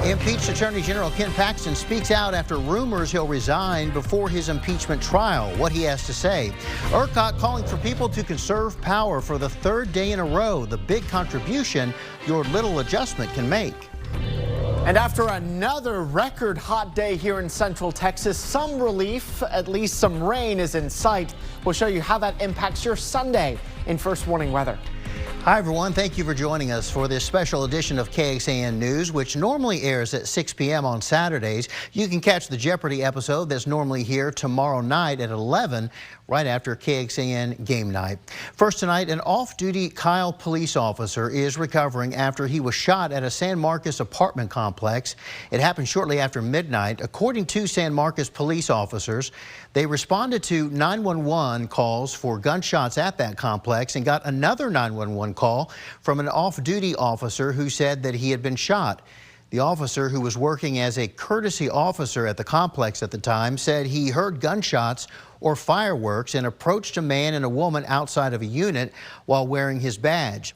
Impeached Attorney General Ken Paxton speaks out after rumors he'll resign before his impeachment trial. What he has to say. ERCOT calling for people to conserve power for the third day in a row. The big contribution your little adjustment can make. And after another record hot day here in Central Texas, some relief, at least some rain, is in sight. We'll show you how that impacts your Sunday in First Warning Weather. Hi, everyone. Thank you for joining us for this special edition of KXAN News, which normally airs at 6 p.m. on Saturdays. You can catch the Jeopardy episode that's normally here tomorrow night at 11, right after KXAN Game Night. First tonight, an off-duty Kyle police officer is recovering after he was shot at a San Marcos apartment complex. It happened shortly after midnight. According to San Marcos police officers, they responded to 911 calls for gunshots at that complex and got another 911 call from an off-duty officer who said that he had been shot. The officer, who was working as a courtesy officer at the complex at the time, said he heard gunshots or fireworks and approached a man and a woman outside of a unit while wearing his badge.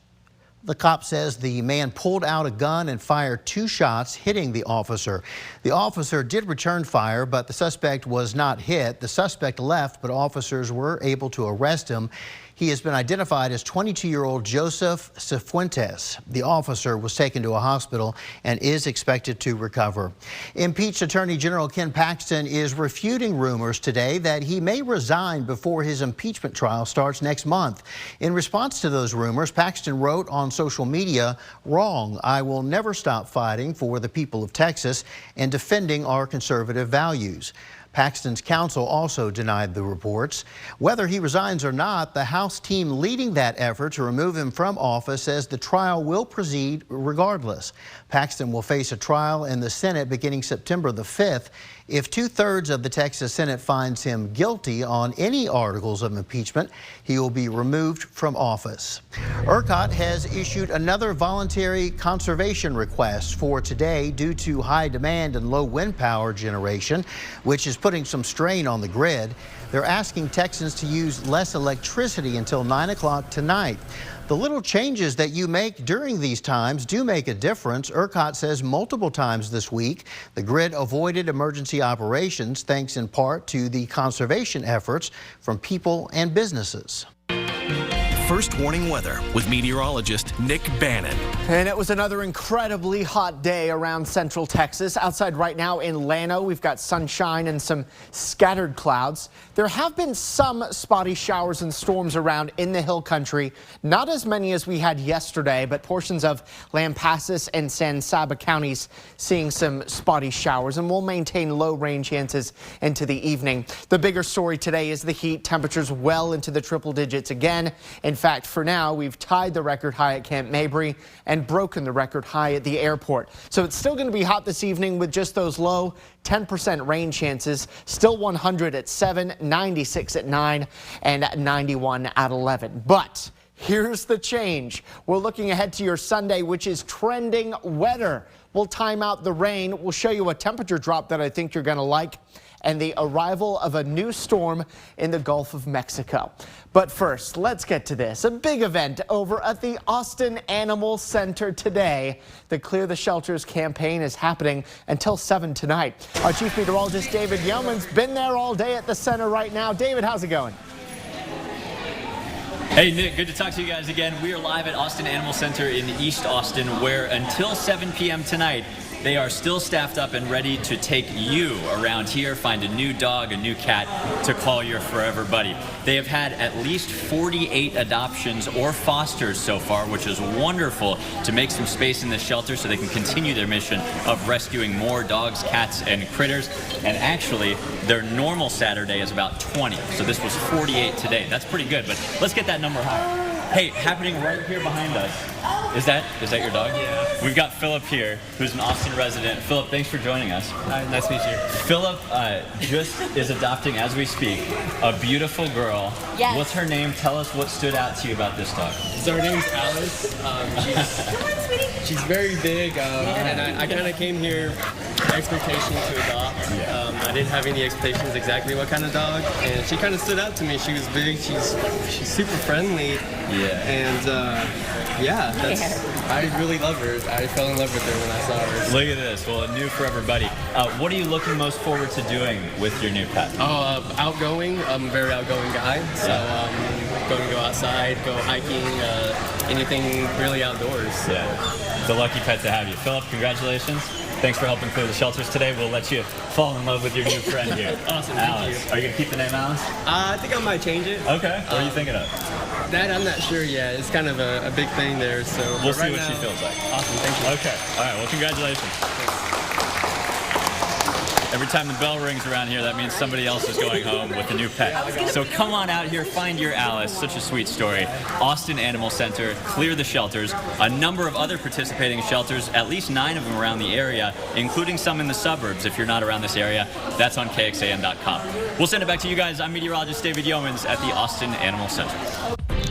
The cop says the man pulled out a gun and fired 2 shots, hitting the officer. The officer did return fire, but the suspect was not hit. The suspect left, but officers were able to arrest him. He has been identified as 22-year-old Joseph Cifuentes. The officer was taken to a hospital and is expected to recover. Impeached Attorney General Ken Paxton is refuting rumors today that he may resign before his impeachment trial starts next month. In response to those rumors, Paxton wrote on social media, "Wrong. I will never stop fighting for the people of Texas and defending our conservative values." Paxton's counsel also denied the reports. Whether he resigns or not, the House team leading that effort to remove him from office says the trial will proceed regardless. Paxton will face a trial in the Senate beginning September the 5th. If 2/3 of the Texas Senate finds him guilty on any articles of impeachment, he will be removed from office. ERCOT has issued another voluntary conservation request for today due to high demand and low wind power generation, which is putting some strain on the grid. They're asking Texans to use less electricity until 9 o'clock tonight. The little changes that you make during these times do make a difference. ERCOT says multiple times this week the grid avoided emergency operations thanks in part to the conservation efforts from people and businesses. First Warning Weather with meteorologist Nick Bannon. And it was another incredibly hot day around Central Texas. Outside right now in Llano, we've got sunshine and some scattered clouds. There have been some spotty showers and storms around in the hill country. Not as many as we had yesterday, but portions of Lampasas and San Saba counties seeing some spotty showers, and we'll maintain low rain chances into the evening. The bigger story today is the heat. Temperatures well into the triple digits again. In fact, for now, we've tied the record high at Camp Mabry and broken the record high at the airport. So it's still going to be hot this evening with just those low 10% rain chances. Still 100 at 7, 96 at 9, and 91 at 11. But here's the change. We're looking ahead to your Sunday, which is trending wetter. We'll time out the rain. We'll show you a temperature drop that I think you're going to like, and the arrival of a new storm in the Gulf of Mexico. But first, let's get to this. A big event over at the Austin Animal Center today. The Clear the Shelters campaign is happening until 7 tonight. Our chief meteorologist, David Yeoman's been there all day at the center right now. David, how's it going? Hey Nick, good to talk to you guys again. We are live at Austin Animal Center in East Austin, where until 7 p.m. tonight, they are still staffed up and ready to take you around here, find a new dog, a new cat to call your forever buddy. They have had at least 48 adoptions or fosters so far, which is wonderful to make some space in the shelter so they can continue their mission of rescuing more dogs, cats, and critters. And actually, their normal Saturday is about 20, so this was 48 today. That's pretty good, but let's get that number higher. Hey, happening right here behind us. Is that your dog? Yeah. We've got Philip here, who's an Austin resident. Philip, thanks for joining us. Nice to meet you. Philip just is adopting, as we speak, a beautiful girl. Yes. What's her name? Tell us what stood out to you about this dog. So her name's Alice. She's very big, and I kind of came here expectation to adopt. I didn't have any expectations exactly what kind of dog, and she kind of stood out to me. She was big. She's super friendly. Yeah. And yeah, I really love her. I fell in love with her when I saw her. Look at this. Well, new for everybody. What are you looking most forward to doing with your new pet? Outgoing. I'm a very outgoing guy. So going to go outside, go hiking, anything really outdoors. So. Yeah. It's a lucky pet to have you. Philip, congratulations. Thanks for helping clear the shelters today. We'll let you fall in love with your new friend here. Awesome, Alice. thank you. Are you going to keep the name Alice? I think I might change it. Okay. What are you thinking of? That I'm not sure yet. It's kind of a big thing there. So We'll see what she feels like. Awesome, thank you. Okay. All right. Well, congratulations. Every time the bell rings around here, that means somebody else is going home with a new pet. So come on out here, find your Alice. Such a sweet story. Austin Animal Center, clear the shelters. A number of other participating shelters, at least 9 of them around the area, including some in the suburbs. If you're not around this area, that's on KXAN.com. We'll send it back to you guys. I'm meteorologist David Yeomans at the Austin Animal Center.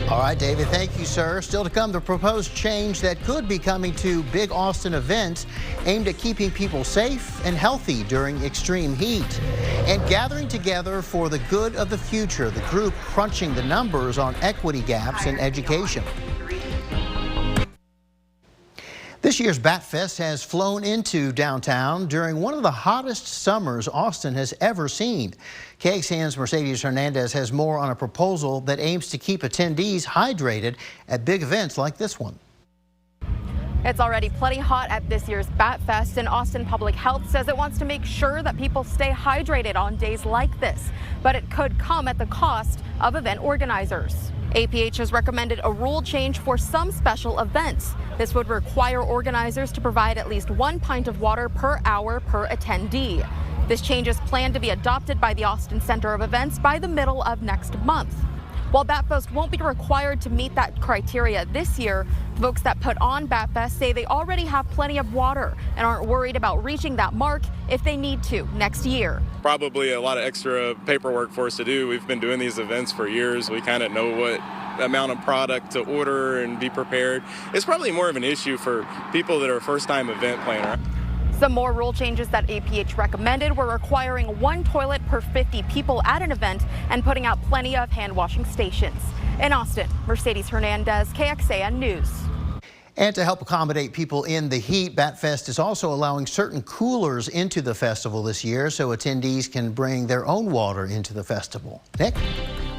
All right, David, thank you, sir. Still to come, the proposed change that could be coming to big Austin events aimed at keeping people safe and healthy during extreme heat. And gathering together for the good of the future, the group crunching the numbers on equity gaps in education. This year's Bat Fest has flown into downtown during one of the hottest summers Austin has ever seen. KXAN's Mercedes Hernandez has more on a proposal that aims to keep attendees hydrated at big events like this one. It's already plenty hot at this year's Bat Fest, and Austin Public Health says it wants to make sure that people stay hydrated on days like this, but it could come at the cost of event organizers. APH has recommended a rule change for some special events. This would require organizers to provide at least 1 pint of water per hour per attendee. This change is planned to be adopted by the Austin Center of Events by the middle of next month. While Batfest won't be required to meet that criteria this year, folks that put on Batfest say they already have plenty of water and aren't worried about reaching that mark if they need to next year. Probably a lot of extra paperwork for us to do. We've been doing these events for years. We kind of know what amount of product to order and be prepared. It's probably more of an issue for people that are first-time event planner. Some more rule changes that APH recommended were requiring 1 toilet per 50 people at an event and putting out plenty of hand washing stations. In Austin, Mercedes Hernandez, KXAN News. And to help accommodate people in the heat, Batfest is also allowing certain coolers into the festival this year so attendees can bring their own water into the festival. Nick?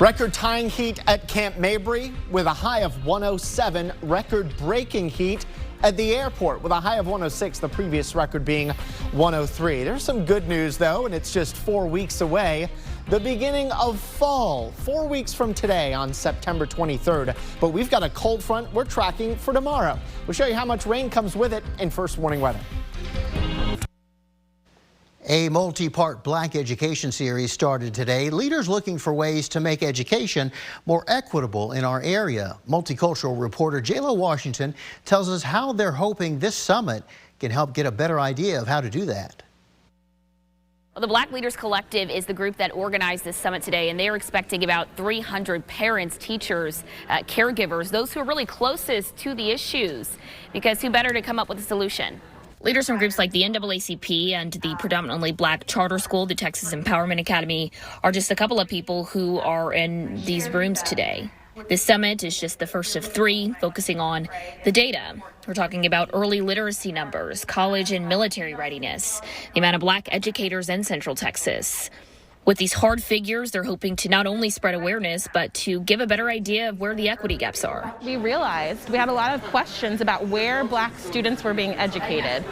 Record-tying heat at Camp Mabry with a high of 107. Record-breaking heat at the airport with a high of 106, the previous record being 103. There's some good news, though, and it's just 4 weeks away. The beginning of fall, 4 weeks from today on September 23rd. But we've got a cold front we're tracking for tomorrow. We'll show you how much rain comes with it in First Warning Weather. A multi-part Black education series started today. Leaders looking for ways to make education more equitable in our area. Multicultural reporter J.Lo Washington tells us how they're hoping this summit can help get a better idea of how to do that. Well, the Black Leaders Collective is the group that organized this summit today, and they are expecting about 300 parents, teachers, caregivers, those who are really closest to the issues, because who better to come up with a solution? Leaders from groups like the NAACP and the predominantly Black charter school, the Texas Empowerment Academy, are just a couple of people who are in these rooms today. This summit is just the first of 3, focusing on the data. We're talking about early literacy numbers, college and military readiness, the amount of Black educators in Central Texas. With these hard figures, they're hoping to not only spread awareness, but to give a better idea of where the equity gaps are. We realized we had a lot of questions about where Black students were being educated.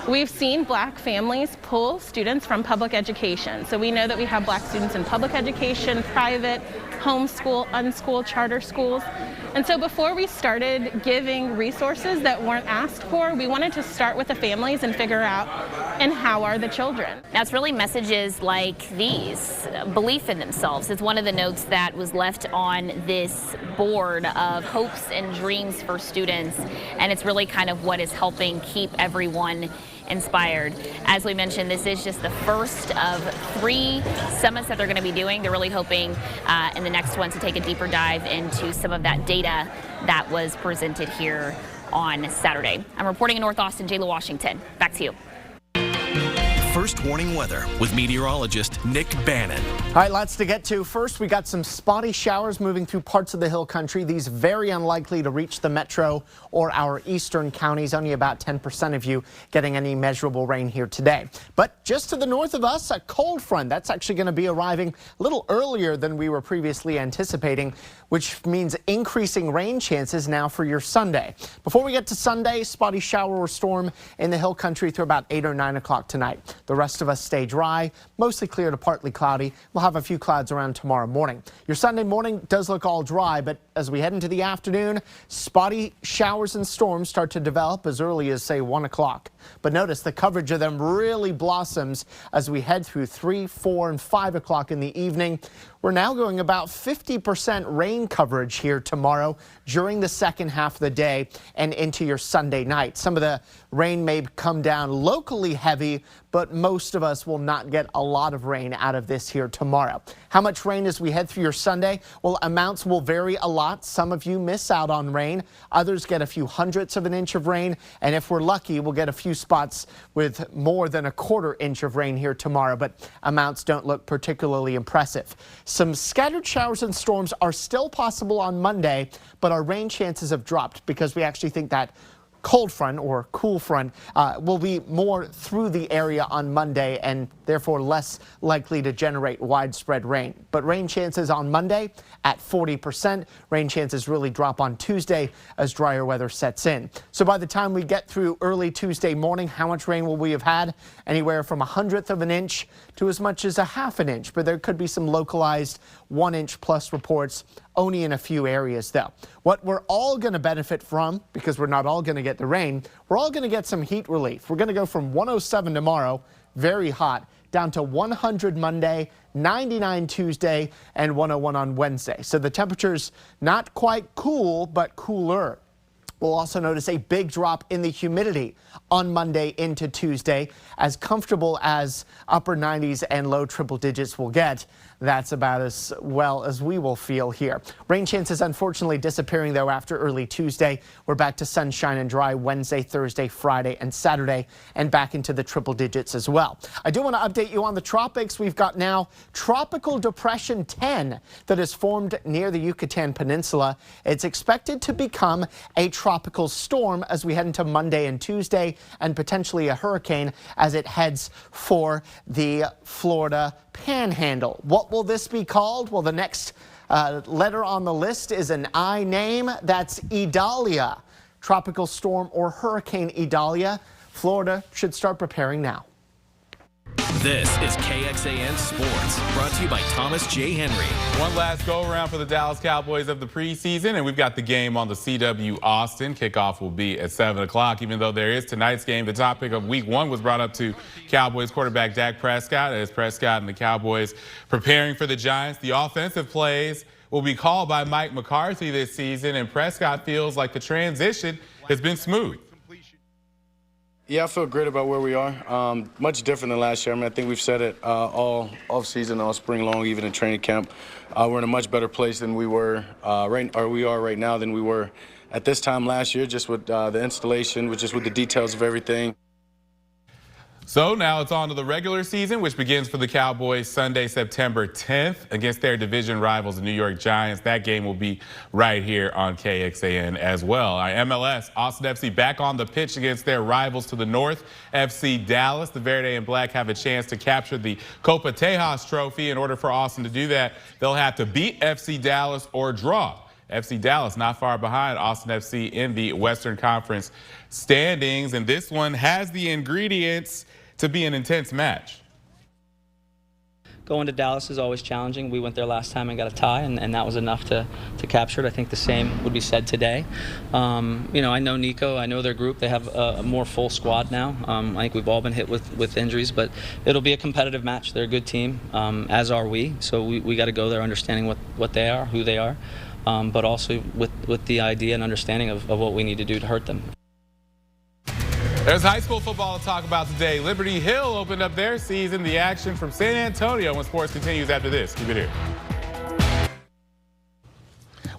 We've seen Black families pull students from public education. So we know that we have Black students in public education, private, homeschool, unschool, charter schools. And so before we started giving resources that weren't asked for, we wanted to start with the families and figure out, and how are the children? Now, it's really messages like these, belief in themselves. It's one of the notes that was left on this board of hopes and dreams for students, and it's really kind of what is helping keep everyone inspired. As we mentioned, this is just the first of 3 summits that they're going to be doing. They're really hoping in the next one to take a deeper dive into some of that data that was presented here on Saturday. I'm reporting in North Austin, J.Lo Washington. Back to you. First warning weather with meteorologist Nick Bannon. All right, lots to get to. First, we got some spotty showers moving through parts of the hill country. These very unlikely to reach the metro or our eastern counties. Only about 10% of you getting any measurable rain here today. But just to the north of us, a cold front that's actually going to be arriving a little earlier than we were previously anticipating, which means increasing rain chances now for your Sunday. Before we get to Sunday, spotty shower or storm in the hill country through about 8 or 9 o'clock tonight. The rest of us stay dry, mostly clear to partly cloudy. We'll have a few clouds around tomorrow morning. Your Sunday morning does look all dry, but as we head into the afternoon, spotty showers and storms start to develop as early as, say, 1 o'clock. But notice the coverage of them really blossoms as we head through 3, 4, and 5 o'clock in the evening. We're now going about 50% rain coverage here tomorrow during the second half of the day and into your Sunday night. Some of the rain may come down locally heavy, but most of us will not get a lot of rain out of this here tomorrow. How much rain as we head through your Sunday? Well, amounts will vary a lot. Some of you miss out on rain. Others get a few hundredths of an inch of rain. And if we're lucky, we'll get a few spots with more than a quarter inch of rain here tomorrow, but amounts don't look particularly impressive. Some scattered showers and storms are still possible on Monday, but our rain chances have dropped because we actually think that cold front or cool front will be more through the area on Monday and therefore less likely to generate widespread rain. But rain chances on Monday at 40%. Rain chances really drop on Tuesday as drier weather sets in. So by the time we get through early Tuesday morning, how much rain will we have had? Anywhere from 1/100 of an inch to as much as 1/2 an inch. But there could be some localized 1 inch plus reports only in a few areas though. What we're all going to benefit from, because we're not all going to get the rain, we're all going to get some heat relief. We're going to go from 107 tomorrow, very hot, down to 100 Monday, 99 Tuesday, and 101 on Wednesday. So the temperature's not quite cool, but cooler. We'll also notice a big drop in the humidity on Monday into Tuesday. As comfortable as upper 90s and low triple digits will get, that's about as well as we will feel here. Rain chances unfortunately disappearing though after early Tuesday. We're back to sunshine and dry Wednesday, Thursday, Friday, and Saturday, and back into the triple digits as well. I do want to update you on the tropics. We've got now Tropical Depression 10 that is formed near the Yucatan Peninsula. It's expected to become a tropical storm as we head into Monday and Tuesday, and potentially a hurricane as it heads for the Florida Panhandle. What will this be called? Well, the next letter on the list is an I name. That's Idalia. Tropical storm or hurricane Idalia. Florida should start preparing now. This is KXAN Sports, brought to you by Thomas J. Henry. One last go-around for the Dallas Cowboys of the preseason, and we've got the game on the CW Austin. Kickoff will be at 7 o'clock, even though there is tonight's game. The topic of Week 1 was brought up to Cowboys quarterback Dak Prescott, as Prescott and the Cowboys preparing for the Giants. The offensive plays will be called by Mike McCarthy this season, and Prescott feels like the transition has been smooth. Yeah, I feel great about where we are. Much different than last year. I mean, I think we've said it all off-season, all spring long, even in training camp. We're in a much better place than we were right now than we were at this time last year, just with the installation, just with the details of everything. So now it's on to the regular season, which begins for the Cowboys Sunday, September 10th against their division rivals, the New York Giants. That game will be right here on KXAN as well. Our MLS, Austin FC back on the pitch against their rivals to the north, FC Dallas. The Verde and Black have a chance to capture the Copa Tejas trophy. In order for Austin to do that, they'll have to beat FC Dallas or draw. FC Dallas not far behind Austin FC in the Western Conference standings, and this one has the ingredients to be an intense match. Going to Dallas is always challenging. We went there last time and got a tie, and that was enough to capture it. I think the same would be said today. I know Nico. I know their group. They have a more full squad now. I think we've all been hit with injuries, but it'll be a competitive match. They're a good team, as are we. So we got to go there understanding what they are, who they are, but also with the idea and understanding of what we need to do to hurt them. There's high school football to talk about today. Liberty Hill opened up their season. The action from San Antonio when sports continues after this. Keep it here.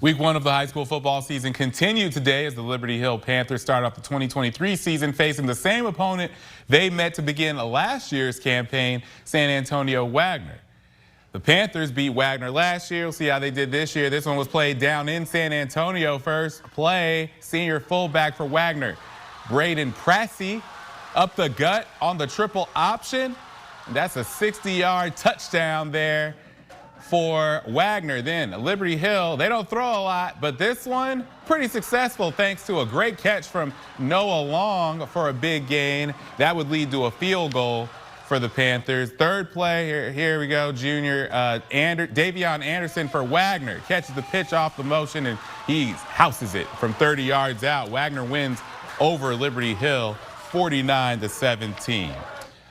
Week 1 of the high school football season continued today as the Liberty Hill Panthers start off the 2023 season facing the same opponent they met to begin last year's campaign, San Antonio Wagner. The Panthers beat Wagner last year. We'll see how they did this year. This one was played down in San Antonio. First play, senior fullback for Wagner, Braden Pressey, up the gut on the triple option. That's a 60-yard touchdown there for Wagner. Then Liberty Hill, they don't throw a lot, but this one pretty successful thanks to a great catch from Noah Long for a big gain. That would lead to a field goal for the Panthers. Third play, here we go, junior Davion Anderson for Wagner. Catches the pitch off the motion and he houses it from 30 yards out. Wagner wins over Liberty Hill 49-17.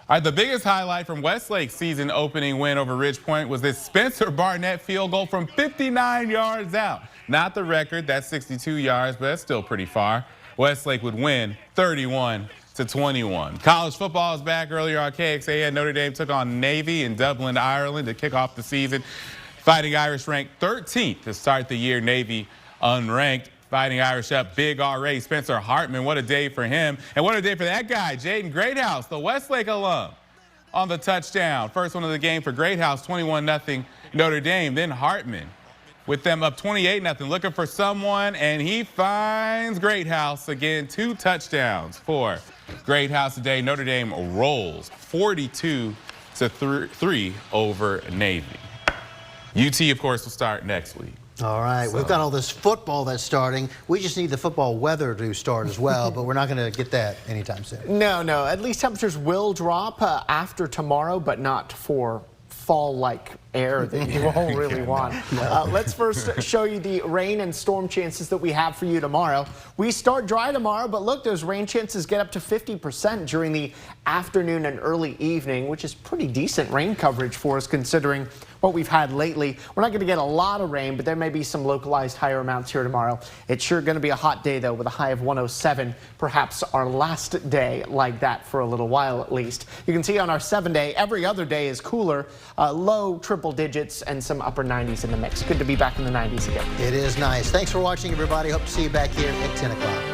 All right, the biggest highlight from Westlake's season opening win over Ridge Point was this Spencer Barnett field goal from 59 yards out. Not the record, that's 62 yards, but that's still pretty far. Westlake would win 31-21. College football is back earlier on KXAN. Notre Dame took on Navy in Dublin, Ireland to kick off the season. Fighting Irish ranked 13th to start the year, Navy unranked. Fighting Irish up big already. Spencer Hartman, what a day for him. And what a day for that guy, Jaden Greathouse, the Westlake alum, on the touchdown. First one of the game for Greathouse, 21-0 Notre Dame. Then Hartman with them up 28-0, looking for someone, and he finds Greathouse again. 2 touchdowns for Greathouse today. Notre Dame rolls 42-3 over Navy. UT, of course, will start next week. All right, we've got all this football that's starting. We just need the football weather to start as well, but we're not going to get that anytime soon. No. At least temperatures will drop after tomorrow, but not for fall-like air that you all really want. Let's first show you the rain and storm chances that we have for you tomorrow. We start dry tomorrow, but look, those rain chances get up to 50% during the afternoon and early evening, which is pretty decent rain coverage for us considering what we've had lately. We're not going to get a lot of rain, but there may be some localized higher amounts here tomorrow. It's sure going to be a hot day, though, with a high of 107, perhaps our last day like that for a little while at least. You can see on our 7-day, every other day is cooler, low triple digits and some upper 90s in the mix. Good to be back in the 90s again. It is nice. Thanks for watching, everybody. Hope to see you back here at 10 o'clock.